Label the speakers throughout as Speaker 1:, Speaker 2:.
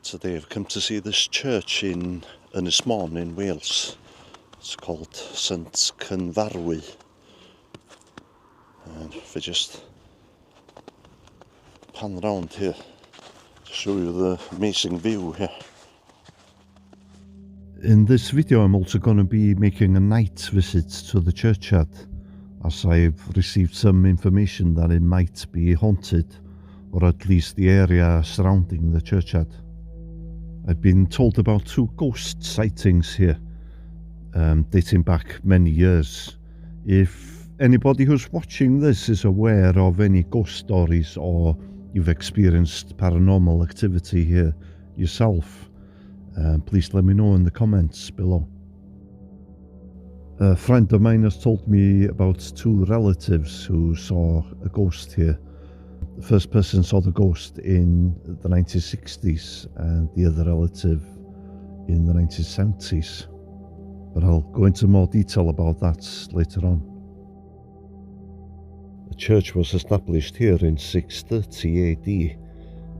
Speaker 1: Today I've come to see this church in Ynys Mon in Wales. It's called St Cynfarwy. And if I just pan around here to show you the amazing view here. In this video I'm also going to be making a night visit to the churchyard, as I've received some information that it might be haunted, or at least the area surrounding the churchyard. I've been told about 2 ghost sightings here, dating back many years. If anybody who's watching this is aware of any ghost stories, or you've experienced paranormal activity here yourself, please let me know in the comments below. A friend of mine has told me about 2 relatives who saw a ghost here. The first person saw the ghost in the 1960s and the other relative in the 1970s. But I'll go into more detail about that later on. The church was established here in 630 AD,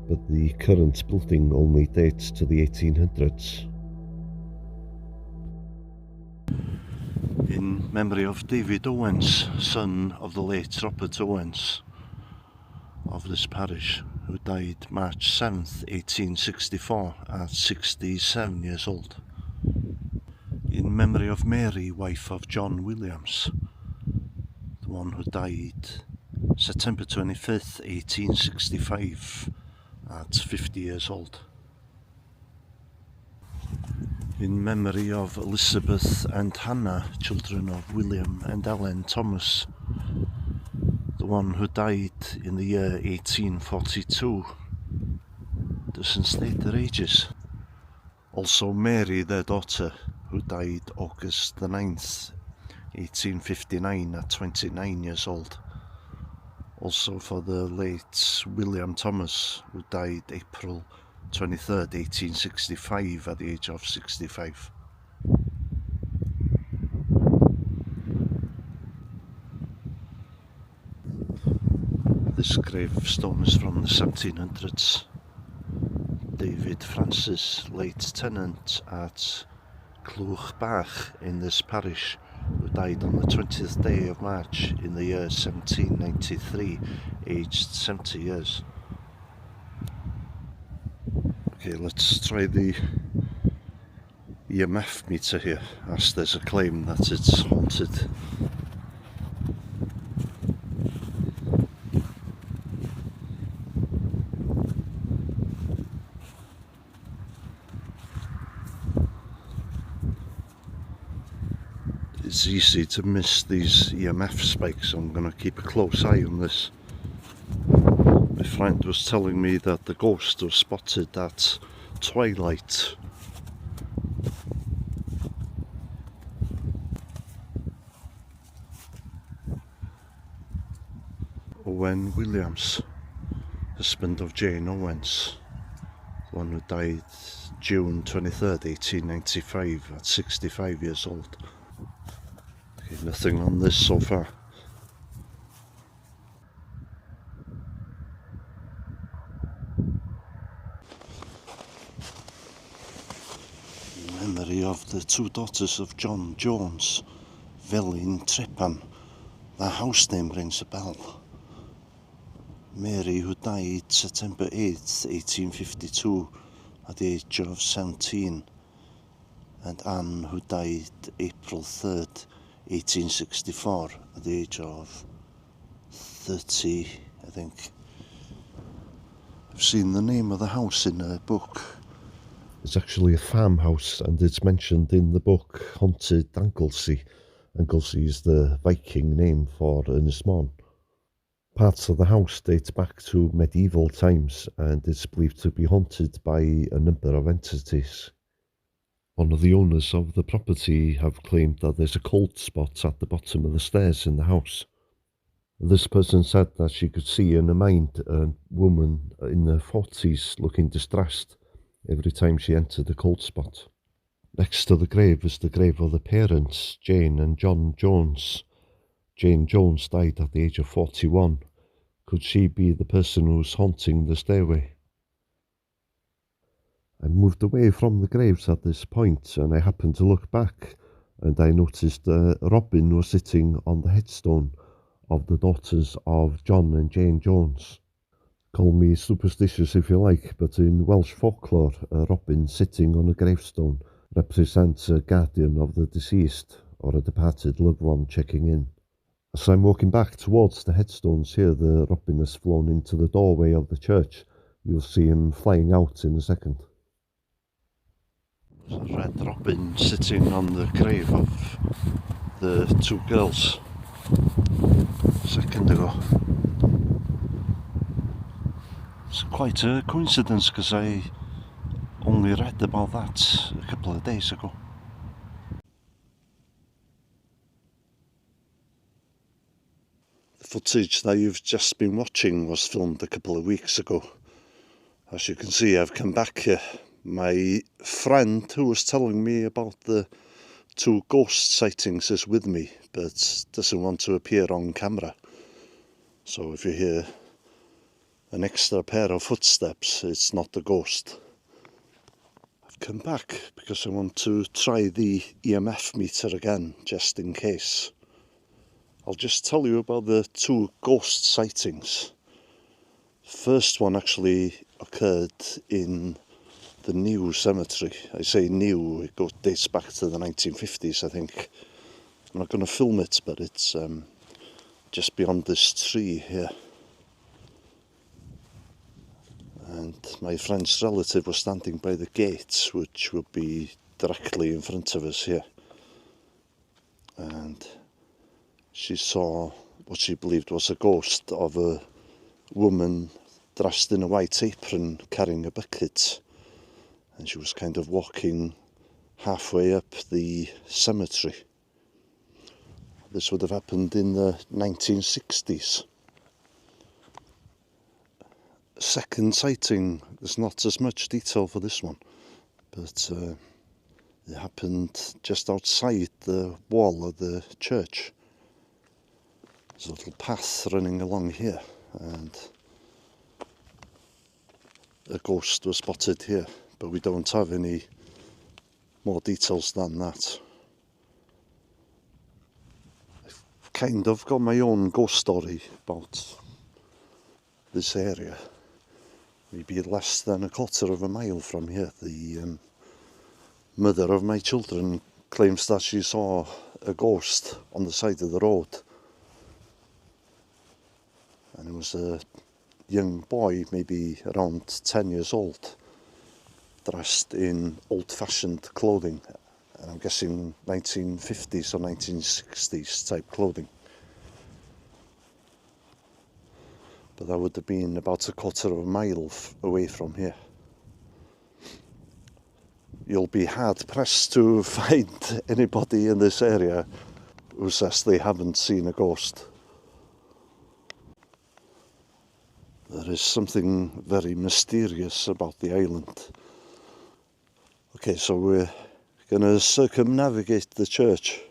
Speaker 1: but the current building only dates to the 1800s. In memory of David Owens, son of the late Robert Owens of this parish, who died March 7th, 1864 at 67 years old. In memory of Mary, wife of John Williams, the one who died September 25th, 1865 at 50 years old. In memory of Elizabeth and Hannah, children of William and Ellen Thomas, the one who died in the year 1842, doesn't state their ages. Also Mary, their daughter, who died August the 9th, 1859 at 29 years old. Also for the late William Thomas, who died April 23rd, 1865 at the age of 65. This gravestone is from the 1700s. David Francis, late tenant at Clwch Bach in this parish, who died on the 20th day of March in the year 1793, aged 70 years. Okay, let's try the EMF meter here, as there's a claim that it's haunted. It's easy to miss these EMF spikes, so I'm going to keep a close eye on this. My friend was telling me that the ghost was spotted at twilight. Owen Williams, husband of Jane Owens, the one who died June 23rd, 1895 at 65 years old. Okay, nothing on this so far. In memory of the 2 daughters of John Jones, Felin Trepan, the house name rings a bell. Mary, who died September 8th, 1852 at the age of 17, and Anne, who died April 3rd, 1864 at the age of 30, I think. I've seen the name of the house in a book. It's actually a farmhouse, and it's mentioned in the book Haunted Anglesey. Anglesey is the Viking name for Ynys Mon. Parts of the house date back to medieval times, and it's believed to be haunted by a number of entities. One of the owners of the property have claimed that there's a cold spot at the bottom of the stairs in the house. This person said that she could see in her mind a woman in her 40s looking distressed every time she entered the cold spot. Next to the grave is the grave of the parents, Jane and John Jones. Jane Jones died at the age of 41. Could she be the person who's haunting the stairway? I moved away from the graves at this point, and I happened to look back, and I noticed Robin was sitting on the headstone of the daughters of John and Jane Jones. Call me superstitious if you like, but in Welsh folklore, a robin sitting on a gravestone represents a guardian of the deceased or a departed loved one checking in. As I'm walking back towards the headstones here, the robin has flown into the doorway of the church. You'll see him flying out in a second. There's a red robin sitting on the grave of the two girls a second ago. It's quite a coincidence because I only read about that a couple of days ago. The footage that you've just been watching was filmed a couple of weeks ago. As you can see, I've come back here. My friend who was telling me about the two ghost sightings is with me, but doesn't want to appear on camera. So if you hear an extra pair of footsteps, it's not the ghost. I've come back because I want to try the EMF meter again, just in case. I'll just tell you about the two ghost sightings. First one actually occurred in the new cemetery. I say new, it dates back to the 1950s, I think. I'm not going to film it, but it's just beyond this tree here. And my friend's relative was standing by the gate, which would be directly in front of us here. And she saw what she believed was a ghost of a woman dressed in a white apron carrying a bucket. And she was kind of walking halfway up the cemetery. This would have happened in the 1960s. Second sighting, there's not as much detail for this one, but it happened just outside the wall of the church. There's a little path running along here, and a ghost was spotted here, but we don't have any more details than that. I've kind of got my own ghost story about this area. Maybe less than a quarter of a mile from here. The mother of my children claims that she saw a ghost on the side of the road. And it was a young boy, maybe around 10 years old, dressed in old-fashioned clothing. And I'm guessing 1950s or 1960s type clothing. But that would have been about a quarter of a mile away from here. You'll be hard pressed to find anybody in this area who says they haven't seen a ghost. There is something very mysterious about the island. Okay, so we're going to circumnavigate the church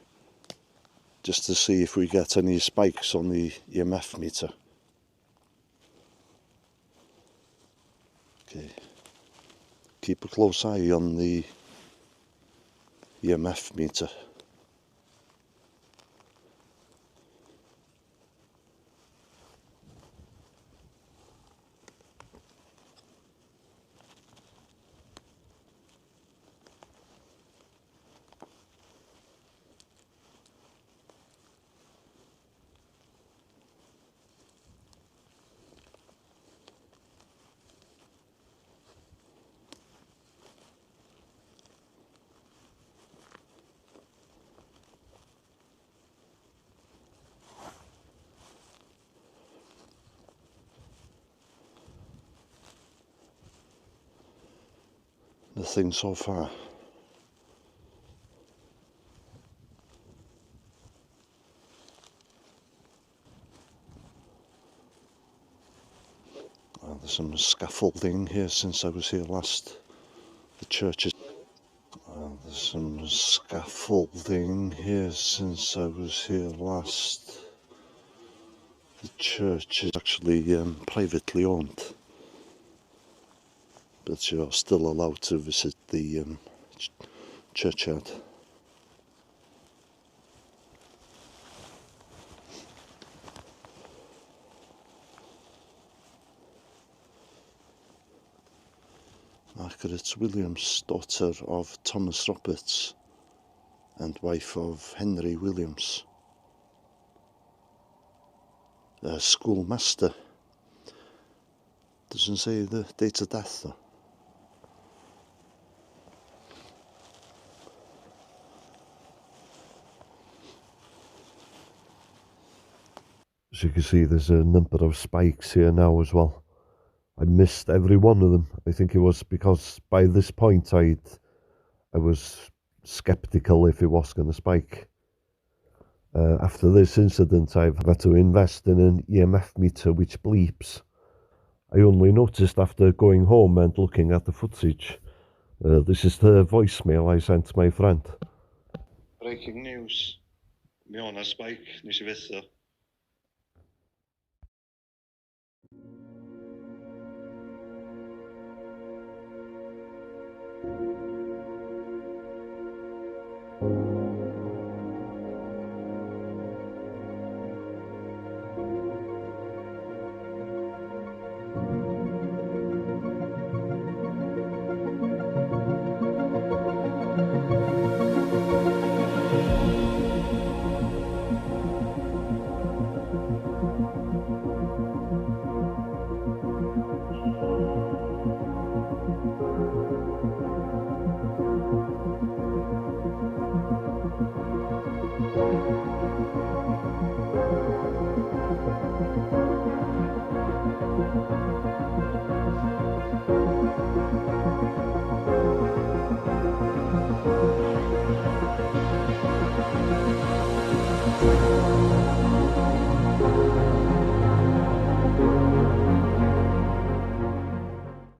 Speaker 1: just to see if we get any spikes on the EMF meter. Okay, keep a close eye on the EMF meter. Nothing so far. Well, there's some scaffolding here since I was here last. The church is... there's some scaffolding here since I was here last. The church is actually privately owned. but you're still allowed to visit the churchyard. Margaret Williams, daughter of Thomas Roberts and wife of Henry Williams. A schoolmaster. Doesn't say the date of death though. As you can see, there's a number of spikes here now as well. I missed every one of them. I think it was because by this point I was sceptical if it was going to spike. After this incident, I've had to invest in an EMF meter which bleeps. I only noticed after going home and looking at the footage. This is the voicemail I sent my friend.
Speaker 2: Breaking news. Mi o'na spike nes I fetho.